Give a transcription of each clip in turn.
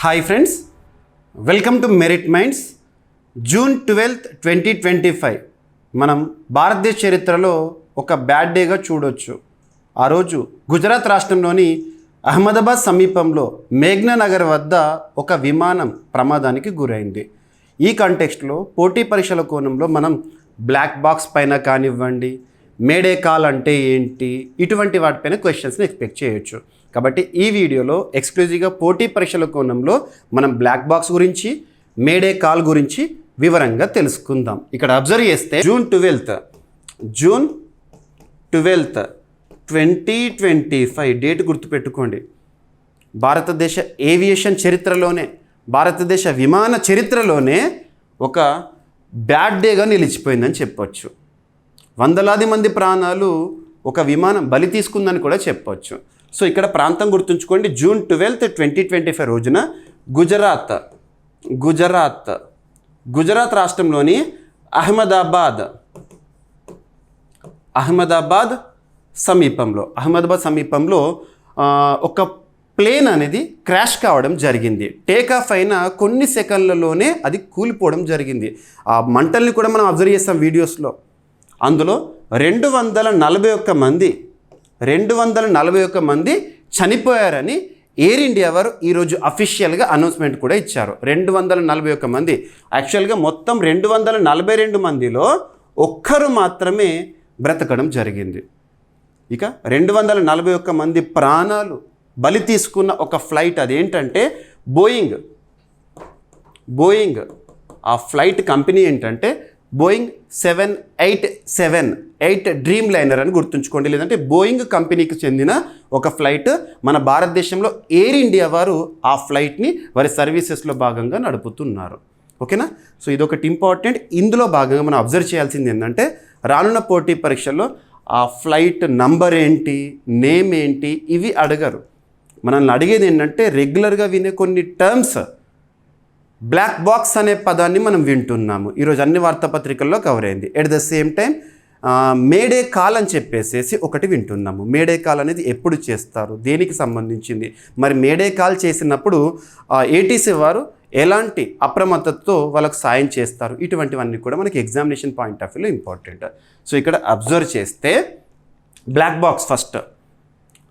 Hi friends, welcome to merit minds. June 12, 2025 మనం భారతదేశ చరిత్రలో ఒక బ్యాడ్ డేగా చూడొచ్చు. ఆ రోజు గుజరాత్ రాష్ట్రంలోని అహ్మదాబాద్ సమీపంలో మేఘ్నా నగర్ వద్ద ఒక విమానం ప్రమాదానికి గురైంది. ఈ కాంటెక్స్ట్లో పోటీ పరీక్షల కోణంలో మనం బ్లాక్ బాక్స్ పైన కానివ్వండి, మేడే కాల్ అంటే ఏంటి, ఇటువంటి వాటిపైన క్వశ్చన్స్ని ఎక్స్పెక్ట్ చేయొచ్చు. కాబట్టి ఈ వీడియోలో ఎక్స్క్లూజివ్గా పోటీ పరీక్షల కోణంలో మనం బ్లాక్ బాక్స్ గురించి, మేడే కాల్ గురించి వివరంగా తెలుసుకుందాం. ఇక్కడ అబ్జర్వ్ చేస్తే జూన్ 12, 2025 డేట్ గుర్తుపెట్టుకోండి. భారతదేశ ఏవియేషన్ చరిత్రలోనే, భారతదేశ విమాన చరిత్రలోనే ఒక బ్యాడ్ డేగా నిలిచిపోయిందని చెప్పొచ్చు. వందలాది మంది ప్రాణాలు ఒక విమానం బలి తీసుకుందని కూడా చెప్పొచ్చు. సో ఇక్కడ ప్రాంతం గుర్తుంచుకోండి. జూన్ 12, 2025 రోజున గుజరాత్ రాష్ట్రంలోని అహ్మదాబాద్ సమీపంలో ఒక ప్లేన్ అనేది క్రాష్ కావడం జరిగింది. టేకాఫ్ అయిన కొన్ని సెకండ్లలోనే అది కూలిపోవడం జరిగింది. ఆ మంటల్ని కూడా మనం అబ్జర్వ్ చేస్తాం వీడియోస్లో. అందులో 241 మంది చనిపోయారని ఎయిర్ ఇండియా వారు ఈరోజు అఫీషియల్గా అనౌన్స్మెంట్ కూడా ఇచ్చారు. 241 మంది. యాక్చువల్గా మొత్తం 242 మందిలో ఒక్కరు మాత్రమే బ్రతకడం జరిగింది. ఇక 241 మంది ప్రాణాలు బలి తీసుకున్న ఒక ఫ్లైట్ అదేంటంటే బోయింగ్. ఆ ఫ్లైట్ కంపెనీ ఏంటంటే బోయింగ్ 787 డ్రీమ్ లైనర్ అని గుర్తుంచుకోండి. లేదంటే బోయింగ్ కంపెనీకి చెందిన ఒక ఫ్లైట్ మన భారతదేశంలో ఎయిర్ ఇండియా వారు ఆ ఫ్లైట్ని వారి సర్వీసెస్లో భాగంగా నడుపుతున్నారు. ఓకేనా? సో ఇదొకటి ఇంపార్టెంట్. ఇందులో భాగంగా మనం అబ్జర్వ్ చేయాల్సింది ఏంటంటే రానున్న పోటీ పరీక్షల్లో ఆ ఫ్లైట్ నంబర్ ఏంటి, నేమ్ ఏంటి, ఇవి అడగరు. మనల్ని అడిగేది ఏంటంటే రెగ్యులర్గా వినే కొన్ని టర్మ్స్. బ్లాక్ బాక్స్ అనే పదాన్ని మనం వింటున్నాము. ఈరోజు అన్ని వార్తాపత్రికల్లో కవర్ అయింది. At the same time May Day call అని చెప్పేసి ఒకటి వింటున్నాము. మేడే కాల్ అనేది ఎప్పుడు చేస్తారు, దేనికి సంబంధించింది, మరి మేడే కాల్ చేసినప్పుడు ఏటీసీ వారు ఎలాంటి అప్రమత్తతో వాళ్ళకు సాయం చేస్తారు, ఇటువంటివన్నీ కూడా మనకి ఎగ్జామినేషన్ పాయింట్ ఆఫ్ వ్యూలో ఇంపార్టెంట్. సో ఇక్కడ అబ్జర్వ్ చేస్తే బ్లాక్ బాక్స్ ఫస్ట్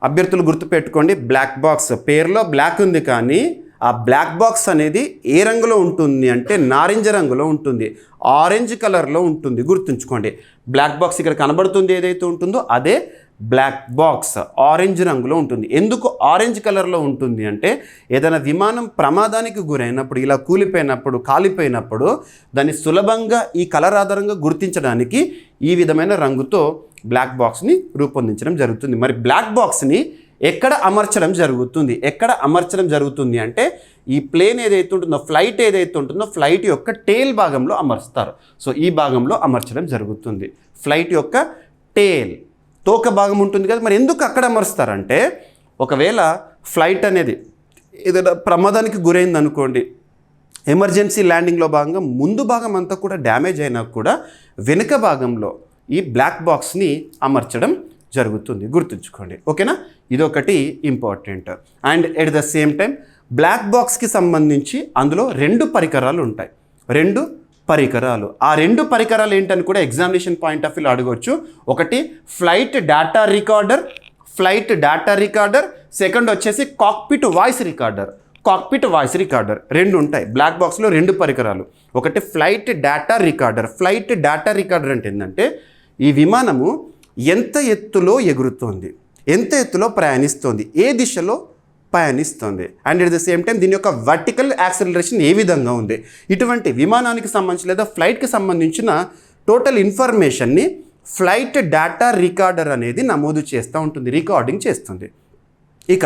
అభ్యర్థులు గుర్తుపెట్టుకోండి. బ్లాక్ బాక్స్ పేరులో బ్లాక్ ఉంది, కానీ ఆ బ్లాక్ బాక్స్ అనేది ఏ రంగులో ఉంటుంది అంటే నారింజ రంగులో ఉంటుంది, ఆరెంజ్ కలర్లో ఉంటుంది. గుర్తుంచుకోండి. బ్లాక్ బాక్స్ ఇక్కడ కనబడుతుంది ఏదైతే ఉంటుందో అదే బ్లాక్ బాక్స్ ఆరెంజ్ రంగులో ఉంటుంది. ఎందుకు ఆరెంజ్ కలర్లో ఉంటుంది అంటే ఏదైనా విమానం ప్రమాదానికి గురైనప్పుడు, ఇలా కూలిపోయినప్పుడు, కాలిపోయినప్పుడు దాన్ని సులభంగా ఈ కలర్ ఆధారంగా గుర్తించడానికి ఈ విధమైన రంగుతో బ్లాక్ బాక్స్ని రూపొందించడం జరుగుతుంది. మరి బ్లాక్ బాక్స్ని ఎక్కడ అమర్చడం జరుగుతుంది అంటే ఈ ప్లేన్ ఏదైతే ఉంటుందో, ఫ్లైట్ ఏదైతే ఉంటుందో ఫ్లైట్ యొక్క టేల్ భాగంలో అమర్స్తారు. సో ఈ భాగంలో అమర్చడం జరుగుతుంది. ఫ్లైట్ యొక్క టేల్, తోక భాగం ఉంటుంది కదా. మరి ఎందుకు అక్కడ అమరుస్తారంటే ఒకవేళ ఫ్లైట్ అనేది ఏదైనా ప్రమాదానికి గురైంది అనుకోండి, ఎమర్జెన్సీ ల్యాండింగ్లో భాగంగా ముందు భాగం అంతా కూడా డ్యామేజ్ అయినా కూడా వెనుక భాగంలో ఈ బ్లాక్ బాక్స్ని అమర్చడం జరుగుతుంది. గుర్తుంచుకోండి. ఓకేనా? ఇదొకటి important. And at the same time black బాక్స్కి సంబంధించి అందులో 2 పరికరాలు ఉంటాయి. 2 పరికరాలు. ఆ 2 పరికరాలు ఏంటని కూడా ఎగ్జామినేషన్ పాయింట్ ఆఫ్ వ్యూలో అడగవచ్చు. ఒకటి ఫ్లైట్ డేటా రికార్డర్, సెకండ్ వచ్చేసి కాక్పిట్ వాయిస్ రికార్డర్. 2 ఉంటాయి. బ్లాక్ బాక్స్లో 2 పరికరాలు. ఒకటి ఫ్లైట్ డేటా రికార్డర్ అంటే ఏంటంటే ఈ విమానము ఎంత ఎత్తులో ఎగురుతోంది, ఎంత ఎత్తులో ప్రయాణిస్తోంది, ఏ దిశలో ప్రయాణిస్తుంది, and at the same time దీని యొక్క వర్టికల్ యాక్సిలరేషన్ ఏ విధంగా ఉంది, ఇటువంటి విమానానికి సంబంధించి లేదా ఫ్లైట్కి సంబంధించిన టోటల్ ఇన్ఫర్మేషన్ని ఫ్లైట్ డేటా రికార్డర్ అనేది నమోదు చేస్తూ ఉంటుంది, రికార్డింగ్ చేస్తుంది. ఇక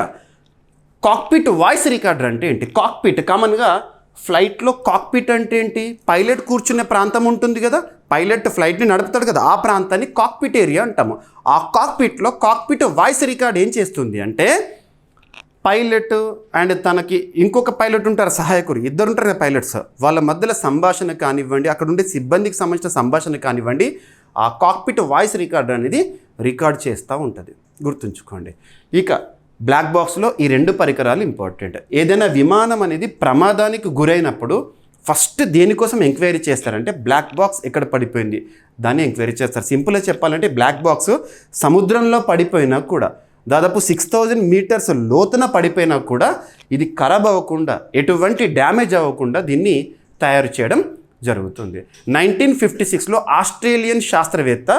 కాక్పిట్ వాయిస్ రికార్డర్ అంటే ఏంటి? కాక్పిట్ కామన్గా ఫ్లైట్లో కాక్పిట్ అంటే ఏంటి? పైలట్ కూర్చునే ప్రాంతం ఉంటుంది కదా, పైలట్ ఫ్లైట్ని నడుపుతాడు కదా, ఆ ప్రాంతాన్ని కాక్పిట్ ఏరియా అంటాము. ఆ కాక్పిట్లో కాక్పిట్ వాయిస్ రికార్డ్ ఏం చేస్తుంది అంటే పైలట్ అండ్ తనకి ఇంకొక పైలట్ ఉంటారు, సహాయకులు, 2 ఉంటారు కదా పైలట్స్, వాళ్ళ మధ్యలో సంభాషణ కానివ్వండి, అక్కడ ఉండే సిబ్బందికి సంబంధించిన సంభాషణ కానివ్వండి, ఆ కాక్పిట్ వాయిస్ రికార్డర్ అనేది రికార్డ్ చేస్తూ ఉంటుంది. గుర్తుంచుకోండి. ఇక బ్లాక్ బాక్స్లో ఈ 2 పరికరాలు ఇంపార్టెంట్. ఏదైనా విమానం అనేది ప్రమాదానికి గురైనప్పుడు ఫస్ట్ దేనికోసం ఎంక్వైరీ చేస్తారంటే బ్లాక్ బాక్స్ ఎక్కడ పడిపోయింది దాన్ని ఎంక్వైరీ చేస్తారు. సింపుల్గా చెప్పాలంటే బ్లాక్ బాక్స్ సముద్రంలో పడిపోయినా కూడా, దాదాపు 6000 మీటర్స్ లోతున పడిపోయినా కూడా ఇది ఖరాబ్ అవ్వకుండా, ఎటువంటి డ్యామేజ్ అవ్వకుండా దీన్ని తయారు చేయడం జరుగుతుంది. 1956లో ఆస్ట్రేలియన్ శాస్త్రవేత్త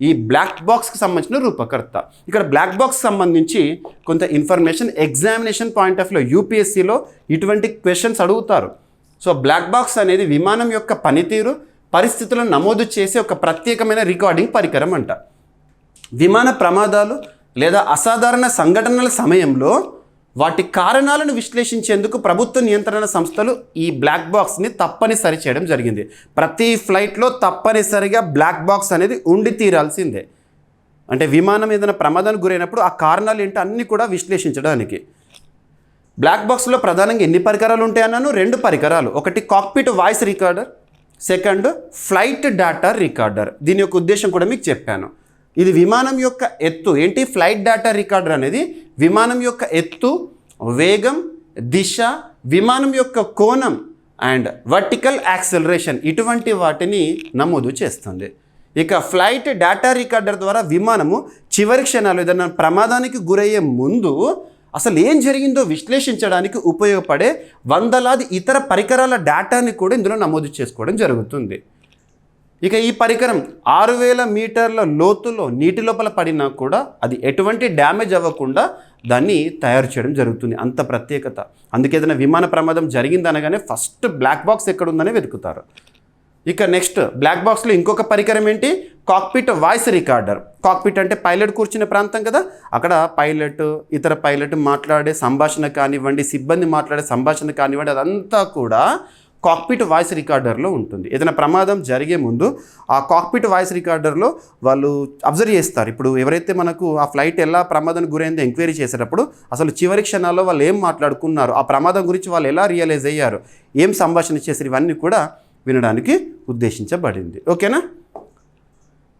ఈ బ్లాక్ బాక్స్కి సంబంధించిన రూపకర్త. ఇక్కడ బ్లాక్ బాక్స్ సంబంధించి కొంత ఇన్ఫర్మేషన్ ఎగ్జామినేషన్ పాయింట్ ఆఫ్ వ్యూలో యూపీఎస్సీలో ఇటువంటి క్వశ్చన్స్ అడుగుతారు. సో బ్లాక్ బాక్స్ అనేది విమానం యొక్క పనితీరు పరిస్థితులను నమోదు చేసే ఒక ప్రత్యేకమైన రికార్డింగ్ పరికరం అంట. విమాన ప్రమాదాలు లేదా అసాధారణ సంఘటనల సమయంలో వాటి కారణాలను విశ్లేషించేందుకు ప్రభుత్వ నియంత్రణ సంస్థలు ఈ బ్లాక్ బాక్స్ని తప్పనిసరి చేయడం జరిగింది. ప్రతి ఫ్లైట్లో తప్పనిసరిగా బ్లాక్ బాక్స్ అనేది ఉండి తీరాల్సిందే. అంటే విమానం ఏదైనా ప్రమాదానికి గురైనప్పుడు ఆ కారణాలు ఏంటో అన్నీ కూడా విశ్లేషించడానికి. బ్లాక్ బాక్స్లో ప్రధానంగా ఎన్ని పరికరాలు ఉంటాయన్నాను? 2 పరికరాలు. ఒకటి cockpit voice recorder, second flight data recorder. దీని యొక్క ఉద్దేశం కూడా మీకు చెప్పాను. ఇది విమానం యొక్క ఎత్తు ఏంటి? ఫ్లైట్ డేటా రికార్డర్ అనేది విమానం యొక్క ఎత్తు, వేగం, దిశ, విమానం యొక్క కోణం అండ్ వర్టికల్ యాక్సెలరేషన్ ఇటువంటి వాటిని నమోదు చేస్తుంది. ఇక ఫ్లైట్ డేటా రికార్డర్ ద్వారా విమానము చివరి క్షణాలు ఏదైనా ప్రమాదానికి గురయ్యే ముందు అసలు ఏం జరిగిందో విశ్లేషించడానికి ఉపయోగపడే వందలాది ఇతర పరికరాల డేటాని కూడా ఇందులో నమోదు చేసుకోవడం జరుగుతుంది. ఇక ఈ పరికరం 6000 మీటర్ల లోతులో నీటి లోపల పడినా కూడా అది ఎటువంటి డ్యామేజ్ అవ్వకుండా దాన్ని తయారు చేయడం జరుగుతుంది. అంత ప్రత్యేకత. అందుకే ఏదైనా విమాన ప్రమాదం జరిగిందనగానే ఫస్ట్ బ్లాక్ బాక్స్ ఎక్కడుందని వెతుకుతారు. ఇక నెక్స్ట్ బ్లాక్ బాక్స్లో ఇంకొక పరికరం ఏంటి? Cockpit voice recorder. కాక్పిట్ అంటే పైలట్ కూర్చునే ప్రాంతం కదా, అక్కడ పైలట్ ఇతర పైలట్ మాట్లాడే సంభాషణ కానివ్వండి, సిబ్బంది మాట్లాడే సంభాషణ కానివ్వండి, అదంతా కూడా కాక్పిట్ వాయిస్ రికార్డర్లో ఉంటుంది. ఏదైనా ప్రమాదం జరిగే ముందు ఆ కాక్పిట్ వాయిస్ రికార్డర్లో వాళ్ళు అబ్జర్వ్ చేస్తారు. ఇప్పుడు ఎవరైతే మనకు ఆ ఫ్లైట్ ఎలా ప్రమాదానికి గురైందో ఎంక్వైరీ చేసేటప్పుడు అసలు చివరి క్షణాల్లో వాళ్ళు ఏం మాట్లాడుకున్నారు, ఆ ప్రమాదం గురించి వాళ్ళు ఎలా రియలైజ్ అయ్యారు, ఏం సంభాషణ చేశారు, ఇవన్నీ కూడా వినడానికి ఉద్దేశించబడింది. ఓకేనా?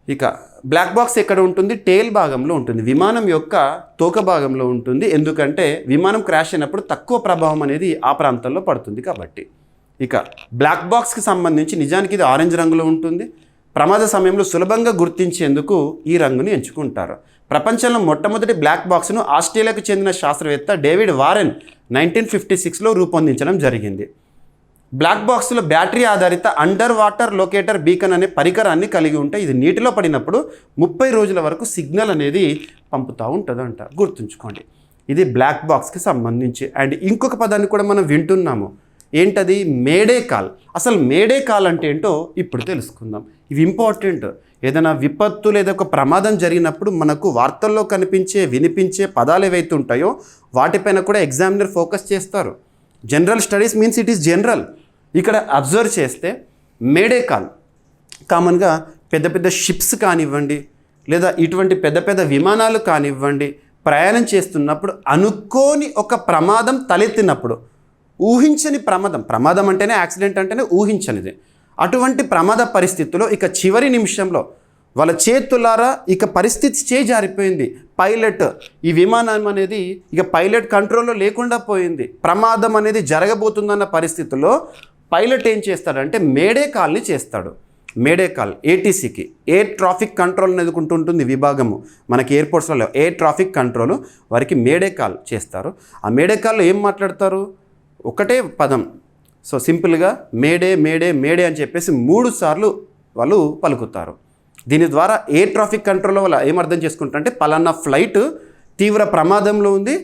ఇక బ్లాక్ బాక్స్ ఎక్కడ ఉంటుంది? టేల్ భాగంలో ఉంటుంది. విమానం యొక్క తోక భాగంలో ఉంటుంది. ఎందుకంటే విమానం క్రాష్ అయినప్పుడు తక్కువ ప్రభావం అనేది ఆ ప్రాంతంలో పడుతుంది కాబట్టి. ఇక బ్లాక్ బాక్స్కి సంబంధించి నిజానికి ఇది ఆరెంజ్ రంగులో ఉంటుంది. ప్రమాద సమయంలో సులభంగా గుర్తించేందుకు ఈ రంగుని ఎంచుకుంటారు. ప్రపంచంలో మొట్టమొదటి బ్లాక్ బాక్స్ను ఆస్ట్రేలియాకు చెందిన శాస్త్రవేత్త డేవిడ్ వారెన్ 1956లో రూపొందించడం జరిగింది. బ్లాక్ బాక్స్లో బ్యాటరీ ఆధారిత అండర్ వాటర్ లొకేటర్ బీకన్ అనే పరికరాన్ని కలిగి ఉంటే ఇది నీటిలో పడినప్పుడు 30 రోజుల వరకు సిగ్నల్ అనేది పంపుతూ ఉంటుందంట. గుర్తుంచుకోండి, ఇది బ్లాక్ బాక్స్కి సంబంధించి. అండ్ ఇంకొక పదాన్ని కూడా మనం వింటున్నాము. ఏంటది? May Day call. అసలు మేడే కాల్ అంటే ఏంటో ఇప్పుడు తెలుసుకుందాం. ఇవి ఇంపార్టెంట్. ఏదైనా విపత్తు లేదా ఒక ప్రమాదం జరిగినప్పుడు మనకు వార్తల్లో కనిపించే వినిపించే పదాలు ఏవైతే ఉంటాయో వాటిపైన కూడా ఎగ్జామినర్ ఫోకస్ చేస్తారు. General studies means it is general. ఇక్కడ అబ్జర్వ్ చేస్తే మేడే కాల్ కామన్గా పెద్ద పెద్ద షిప్స్ కానివ్వండి లేదా ఇటువంటి పెద్ద పెద్ద విమానాలు కానివ్వండి ప్రయాణం చేస్తున్నప్పుడు అనుకోని ఒక ప్రమాదం తలెత్తినప్పుడు, ఊహించని ప్రమాదం అంటేనే యాక్సిడెంట్ అంటేనే ఊహించనిది, అటువంటి ప్రమాద పరిస్థితుల్లో ఇక చివరి నిమిషంలో వాళ్ళ చేతులారా ఇక పరిస్థితి చేజారిపోయింది. పైలట్ ఈ విమానం అనేది ఇక పైలట్ కంట్రోల్లో లేకుండా పోయింది, ప్రమాదం అనేది జరగబోతుందన్న పరిస్థితుల్లో పైలట్ ఏం చేస్తాడంటే మేడే కాల్ని చేస్తాడు. మేడే కాల్ ఏటీసీకి, ఎయిర్ ట్రాఫిక్ కంట్రోల్ అనేది ఉంటుంది విభాగము మనకి ఎయిర్పోర్ట్స్లో, ఎయిర్ ట్రాఫిక్ కంట్రోల్ వారికి మేడే కాల్ చేస్తారు. ఆ మేడే కాల్లో ఏం మాట్లాడతారు? ఒకటే పదం. సో సింపుల్గా మేడే మేడే మేడే అని చెప్పేసి 3 సార్లు వాళ్ళు పలుకుతారు. దీని ద్వారా ఎయిర్ ట్రాఫిక్ కంట్రోల్ వల్ల ఏమర్థం చేసుకుంటారంటే పలానా ఫ్లైట్ తీవ్ర ప్రమాదంలో ఉంది,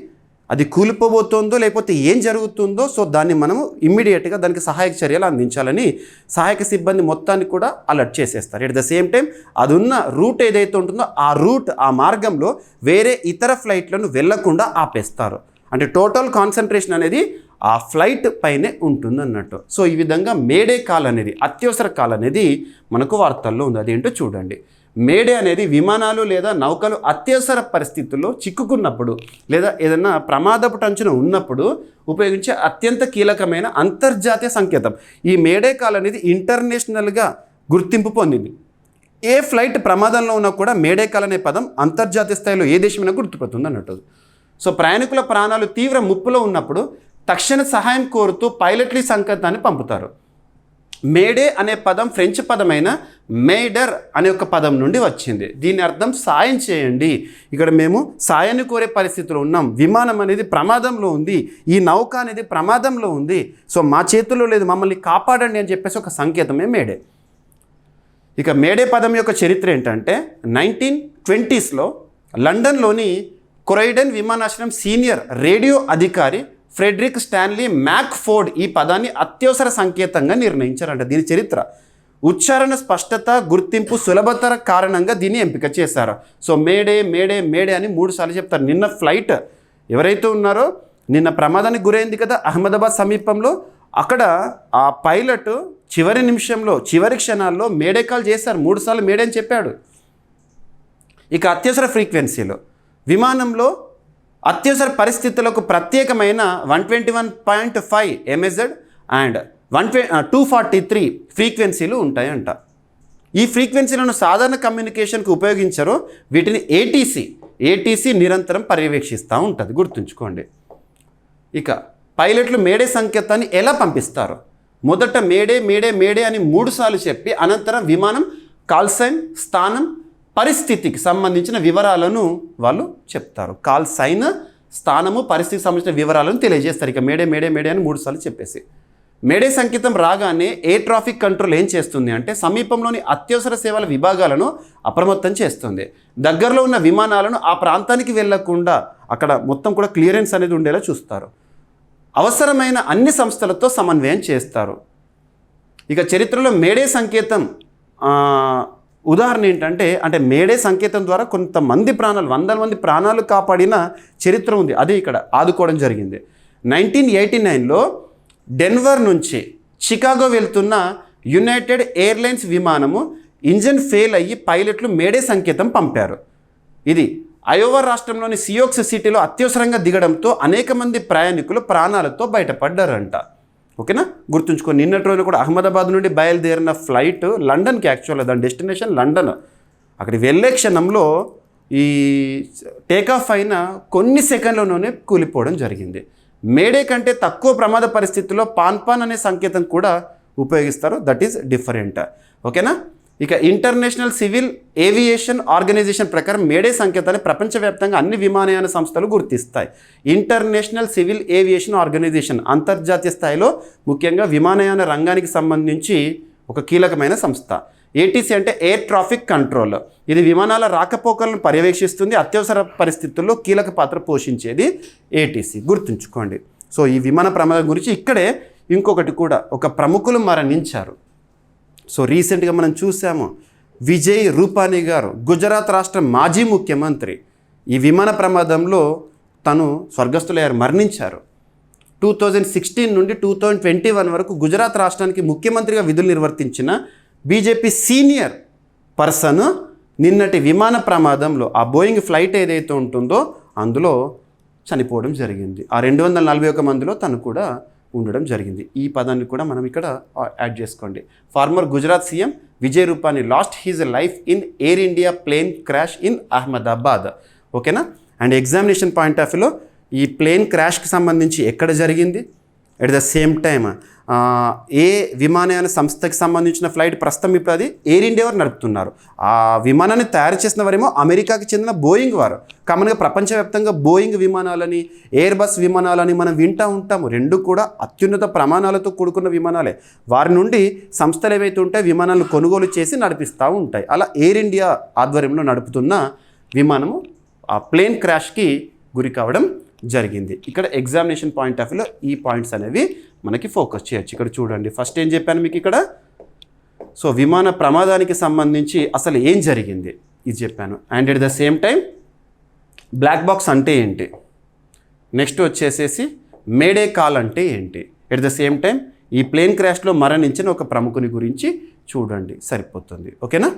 అది కూలిపోబోతుందో లేకపోతే ఏం జరుగుతుందో, సో దాన్ని మనము ఇమ్మీడియట్గా దానికి సహాయక చర్యలు అందించాలని సహాయక సిబ్బంది మొత్తాన్ని కూడా అలర్ట్ చేసేస్తారు. ఎట్ ద సేమ్ టైం అది ఉన్న రూట్ ఏదైతే ఉంటుందో ఆ మార్గంలో వేరే ఇతర ఫ్లైట్లను వెళ్లకుండా ఆపేస్తారు. అంటే టోటల్ కాన్సన్ట్రేషన్ అనేది ఆ ఫ్లైట్ పైనే ఉంటుంది అన్నట్టు. సో ఈ విధంగా మేడే కాల్ అనేది, అత్యవసర కాల్ అనేది మనకు వార్తల్లో ఉంది. అదేంటో చూడండి. మేడే అనేది విమానాలు లేదా నౌకలు అత్యవసర పరిస్థితుల్లో చిక్కుకున్నప్పుడు లేదా ఏదైనా ప్రమాదపు టంచున ఉన్నప్పుడు ఉపయోగించే అత్యంత కీలకమైన అంతర్జాతీయ సంకేతం. ఈ మేడే కాల్ అనేది ఇంటర్నేషనల్గా గుర్తింపు పొందింది. ఏ ఫ్లైట్ ప్రమాదంలో ఉన్నా కూడా మేడే కాల్ అనే పదం అంతర్జాతీయ స్థాయిలో ఏ దేశమైనా గుర్తుపడుతుంది అన్నట్టు. సో ప్రయాణికుల ప్రాణాలు తీవ్ర ముప్పులో ఉన్నప్పుడు తక్షణ సహాయం కోరుతూ పైలట్లీ సంకేతాన్ని పంపుతారు. మేడే అనే పదం ఫ్రెంచ్ పదమైన మేడర్ అనే ఒక పదం నుండి వచ్చింది. దీని అర్థం సాయం చేయండి. ఇక్కడ మేము సాయాన్ని కోరే పరిస్థితిలో ఉన్నాం, విమానం అనేది ప్రమాదంలో ఉంది, ఈ నౌక అనేది ప్రమాదంలో ఉంది, సో మా చేతుల్లో లేదు, మమ్మల్ని కాపాడండి అని చెప్పేసి ఒక సంకేతమే మేడే. ఇక మేడే పదం యొక్క చరిత్ర ఏంటంటే 1920s లండన్లోని క్రోయిడన్ విమానాశ్రయం సీనియర్ రేడియో అధికారి ఫ్రెడరిక్ స్టాన్లీ మ్యాక్ఫోర్డ్ ఈ పదాన్ని అత్యవసర సంకేతంగా నిర్ణయించారంట. దీని చరిత్ర ఉచ్చారణ స్పష్టత, గుర్తింపు, సులభతర కారణంగా దీన్ని ఎంపిక చేశారు. సో మేడే మేడే మేడే అని 3 సార్లు చెప్తారు. నిన్న ఫ్లైట్ ఎవరైతే ఉన్నారో నిన్న ప్రమాదానికి గురైంది కదా అహ్మదాబాద్ సమీపంలో, అక్కడ ఆ పైలట్ చివరి నిమిషంలో చివరి క్షణాల్లో మేడే కాల్ చేశారు, 3 సార్లు మేడే అని చెప్పాడు. ఇక అత్యవసర ఫ్రీక్వెన్సీలో విమానంలో అత్యవసర పరిస్థితులకు ప్రత్యేకమైన 121.5 MHz అండ్ 243 ఫ్రీక్వెన్సీలు ఉంటాయంట. ఈ ఫ్రీక్వెన్సీలను సాధారణ కమ్యూనికేషన్కి ఉపయోగించరు, వీటిని ఏటీసీ నిరంతరం పర్యవేక్షిస్తూ ఉంటుంది, గుర్తుంచుకోండి. ఇక పైలట్లు మేడే సంకేతాన్ని ఎలా పంపిస్తారు? మొదట మేడే మేడే మేడే అని 3 సార్లు చెప్పి అనంతరం విమానం కాల్ సైన్, స్థానం, పరిస్థితికి సంబంధించిన వివరాలను వాళ్ళు చెప్తారు. కాల్ సైన్, స్థానము, పరిస్థితికి సంబంధించిన వివరాలను తెలియజేస్తారు. ఇక మేడే మేడే మేడే అని 3 సార్లు చెప్పేసి మేడే సంకేతం రాగానే ఎయిర్ ట్రాఫిక్ కంట్రోల్ ఏం చేస్తుంది అంటే సమీపంలోని అత్యవసర సేవల విభాగాలను అప్రమత్తం చేస్తుంది. దగ్గరలో ఉన్న విమానాలను ఆ ప్రాంతానికి వెళ్లకుండా అక్కడ మొత్తం కూడా క్లియరెన్స్ అనేది ఉండేలా చూస్తారు. అవసరమైన అన్ని సంస్థలతో సమన్వయం చేస్తారు. ఇక చరిత్రలో మేడే సంకేతం ఉదాహరణ ఏంటంటే మేడే సంకేతం ద్వారా కొంతమంది ప్రాణాలు, 100 మంది ప్రాణాలు కాపాడిన చరిత్ర ఉంది. అదే ఇక్కడ ఆదుకోవడం జరిగింది. 1989లో డెన్వర్ నుంచి చికాగో వెళ్తున్న యునైటెడ్ ఎయిర్లైన్స్ విమానము ఇంజన్ ఫెయిల్ అయ్యి పైలట్లు మేడే సంకేతం పంపారు. ఇది అయోవా రాష్ట్రంలోని సియోక్స్ సిటీలో అత్యవసరంగా దిగడంతో అనేక మంది ప్రయాణికులు ప్రాణాలతో బయటపడ్డారంట. ఓకేనా, గుర్తుంచుకో. నిన్నటి రోజున కూడా అహ్మదాబాద్ నుండి బయలుదేరిన ఫ్లైట్ లండన్కి, యాక్చువల్గా దాని డెస్టినేషన్ లండన్, అక్కడికి వెళ్ళే క్షణంలో ఈ టేకాఫ్ అయిన కొన్ని సెకండ్లలోనే కూలిపోవడం జరిగింది. మేడే కంటే తక్కువ ప్రమాద పరిస్థితుల్లో పాన్ అనే సంకేతం కూడా ఉపయోగిస్తారు, దట్ ఈస్ డిఫరెంట్. ఓకేనా. ఇక ఇంటర్నేషనల్ సివిల్ ఏవియేషన్ ఆర్గనైజేషన్ ప్రకారం మేడే సంకేతాన్ని ప్రపంచవ్యాప్తంగా అన్ని విమానయాన సంస్థలు గుర్తిస్తాయి. ఇంటర్నేషనల్ సివిల్ ఏవియేషన్ ఆర్గనైజేషన్ అంతర్జాతీయ స్థాయిలో ముఖ్యంగా విమానయాన రంగానికి సంబంధించి ఒక కీలకమైన సంస్థ. ఏటీసీ అంటే ఎయిర్ ట్రాఫిక్ కంట్రోల్, ఇది విమానాల రాకపోకలను పర్యవేక్షిస్తుంది, అత్యవసర పరిస్థితుల్లో కీలక పాత్ర పోషించేది ఏటీసీ, గుర్తుంచుకోండి. సో ఈ విమాన ప్రమాదం గురించి ఇక్కడే ఇంకొకటి కూడా, ఒక ప్రముఖులు మరణించారు. సో రీసెంట్గా మనం చూసాము, విజయ్ రూపానీ గారు, గుజరాత్ రాష్ట్ర మాజీ ముఖ్యమంత్రి, ఈ విమాన ప్రమాదంలో తను స్వర్గస్థులయ్యారు, మరణించారు. 2016 నుండి 2021 వరకు గుజరాత్ రాష్ట్రానికి ముఖ్యమంత్రిగా విధులు నిర్వర్తించిన బీజేపీ సీనియర్ పర్సన్ నిన్నటి విమాన ప్రమాదంలో ఆ బోయింగ్ ఫ్లైట్ ఏదైతే ఉంటుందో అందులో చనిపోవడం జరిగింది. ఆ 241 మందిలో తను కూడా ఉండడం జరిగింది. ఈ పదాన్ని కూడా మనం ఇక్కడ యాడ్ చేసుకోండి. Former Gujarat CM Vijay Rupani lost his life in Air India plane crash in Ahmedabad. ఓకేనా. అండ్ ఎగ్జామినేషన్ పాయింట్ ఆఫ్ వ్యూలో ఈ ప్లేన్ క్రాష్కి సంబంధించి ఎక్కడ జరిగింది, ఎట్ ద సేమ్ టైమ్ ఏ విమానయాన సంస్థకి సంబంధించిన ఫ్లైట్ ప్రస్తుతం ఇప్పుడు అది ఎయిర్ ఇండియా వారు నడుపుతున్నారు. ఆ విమానాన్ని తయారు చేసిన వారేమో అమెరికాకి చెందిన బోయింగ్ వారు. కామన్గా ప్రపంచవ్యాప్తంగా బోయింగ్ విమానాలని, ఎయిర్ బస్ విమానాలని మనం వింటూ ఉంటాము. రెండు కూడా అత్యున్నత ప్రమాణాలతో కూడుకున్న విమానాలే. వారి నుండి సంస్థలు ఏవైతే ఉంటాయో విమానాలను కొనుగోలు చేసి నడిపిస్తూ ఉంటాయి. అలా ఎయిర్ ఇండియా ఆధ్వర్యంలో నడుపుతున్న విమానము ఆ ప్లేన్ క్రాష్కి గురి కావడం జరిగింది. ఇక్కడ ఎగ్జామినేషన్ పాయింట్ ఆఫ్ వ్యూలో ఈ పాయింట్స్ అనేవి మనకి ఫోకస్ చేయొచ్చు. ఇక్కడ చూడండి, ఫస్ట్ ఏం చెప్పాను మీకు ఇక్కడ, సో విమాన ప్రమాదానికి సంబంధించి అసలు ఏం జరిగింది ఇది చెప్పాను. And at the same time black box అంటే ఏంటి, నెక్స్ట్ వచ్చేసేసి మేడే కాల్ అంటే ఏంటి, ఎట్ ద సేమ్ టైం ఈ ప్లేన్ క్రాష్లో మరణించిన ఒక ప్రముఖుని గురించి చూడండి, సరిపోతుంది. ఓకేనా.